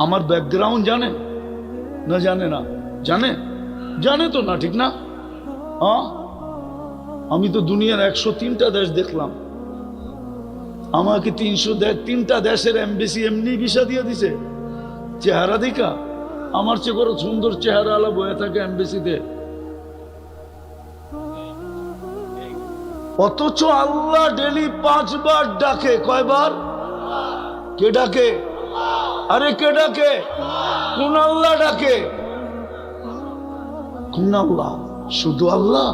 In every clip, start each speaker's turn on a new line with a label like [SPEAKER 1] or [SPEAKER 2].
[SPEAKER 1] আমার ব্যাকগ্রাউন্ড জানে না? জানে না? জানে? জানে তো না, ঠিক না? আমি তো দুনিয়ার 103টা দেশ দেখলাম, আমাকে 303টা দেশের এমবেসি এমনি ভিসা দিয়ে দিছে। চেহারা দেখা আমার চেয়ে বড় সুন্দর চেহারা আলা বয়ে থাকে এমবেসিতে, অথচ আল্লাহ ডেলি 5 বার ডাকে। কয়বার? কে ডাকে? আরে কে ডাকে? কোন আল্লাহ ডাকে? কোন আল্লাহ? শুধু আল্লাহ?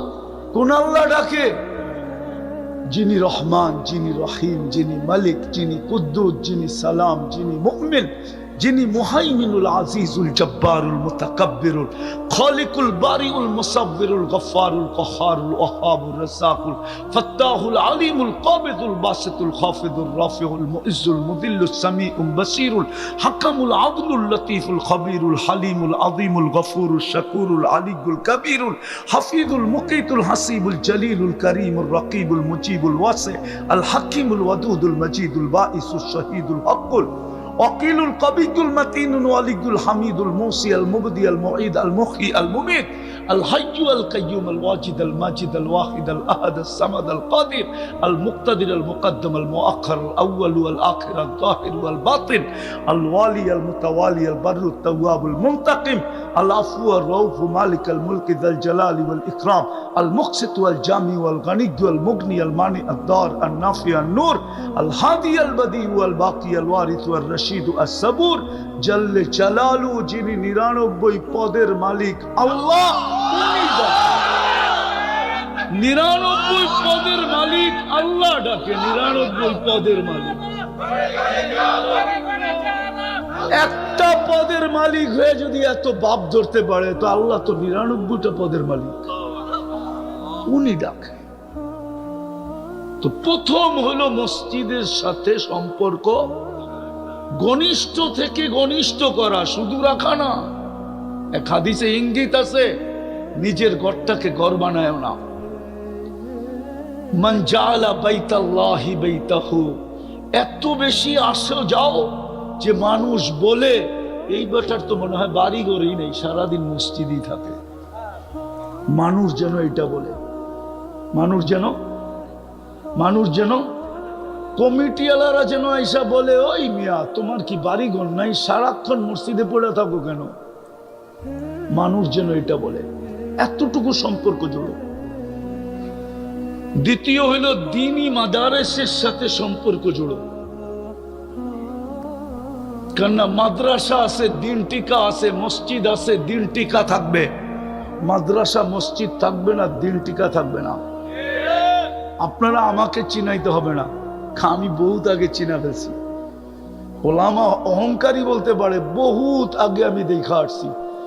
[SPEAKER 1] কোন আল্লাহ ডাকে? যিনি রহমান, যিনি রহিম, যিনি মালিক, যিনি কুদ্দুস, যিনি সালাম, যিনি মুমিন, যিনি মুহাইমিনুল আজিজুল জব্বারুল মুতাকাব্বিরুল খালিকুল বারিউল মুসাব্বিরুল গফফারুল কহারুল ওয়াহাবুর রাসাকুল ফাত্তাহুল আলিমুল কাবিদুল বাসিতুল খাফিদুর রাফিউল মুইজ্জুল মুদিল্লুস সামিউল বাসিরুল হাকামুল আদলুল লতীফুল খবীরুল হালিমুল আযীমুল গফুরুল শাকুরুল আলিয়ুল কবীরুল হাফিজুল মুকিতুল হাসিবুল জলিলুল করিমুর রকিবুল মুজিবুল ওয়াসি আল হাকিমুল ওয়াদুদুল মজিদুল বাঈসুশ শহীদুল হকুল وقيل القبيل المتين الولي الحميد الموصي المبدي المعيد المحيي المميت الحي القيوم الواجد الماجد الواحد الأحد الصمد القادر المقتدر المقدم المؤخر الأول والآخر الظاهر والباطن الوالي المتوالي البر التواب المنتقم العفو الرؤوف مالك الملك ذا الجلال والإكرام المقسط والجامع والغني والمغني المانع الدار النافع النور الهادي البديع والباقي الوارث والرشيد الصبور جل جلاله যিনি 99 পদের মালিক আল্লাহ। 99 পদের মালিক আল্লাহ ডাকে। 99 পদের মালিক। একটা পদের মালিক হয়ে যদি এত বাপ ধরতে পারে, তো আল্লাহ তো 99টা পদের মালিক, উনি ডাকে। তো প্রথম হলো মসজিদের সাথে সম্পর্ক ঘনিষ্ঠ থেকে ঘনিষ্ঠ করা, শুধু রাখা না। এক হাদিসে ইঙ্গিত আছে, নিজের ঘরটাকে ঘর বানায় না। মান জাআলা বাইতাল্লাহি বাইতাহু, এত বেশি আসো যাও যে মানুষ বলে এই বেটার তো মনে হয় বাড়ি ঘরেই নেই, সারাদিন মসজিদই থাকে। মানুষ যেন এটা বলে, মানুষ যেন কমিটিওয়ালারা যেন আইসা বলে, ওই মিয়া তোমার কি বাড়ি ঘর নাই, সারাক্ষণ মসজিদে পড়ে থাকো কেন? মানুষ যেন এটা বলে, এতটুকু সম্পর্ক জুড়ো। দ্বিতীয় হইল দ্বীনি মাদারেসের সাথে সম্পর্ক জুড়ো। কেননা মাদ্রাসা আছে, দিন টিকা আছে, মসজিদ আছে, দিন টিকা থাকবে। মাদ্রাসা মসজিদ থাকবে না, দিন টিকা থাকবে না। আপনারা আমাকে চিনাইতে হবে না, আমি বহুত আগে চিনা ফেলছি। ওলামা অহংকারী বলতে পারে, বহুত আগে আমি দেখা আসছি।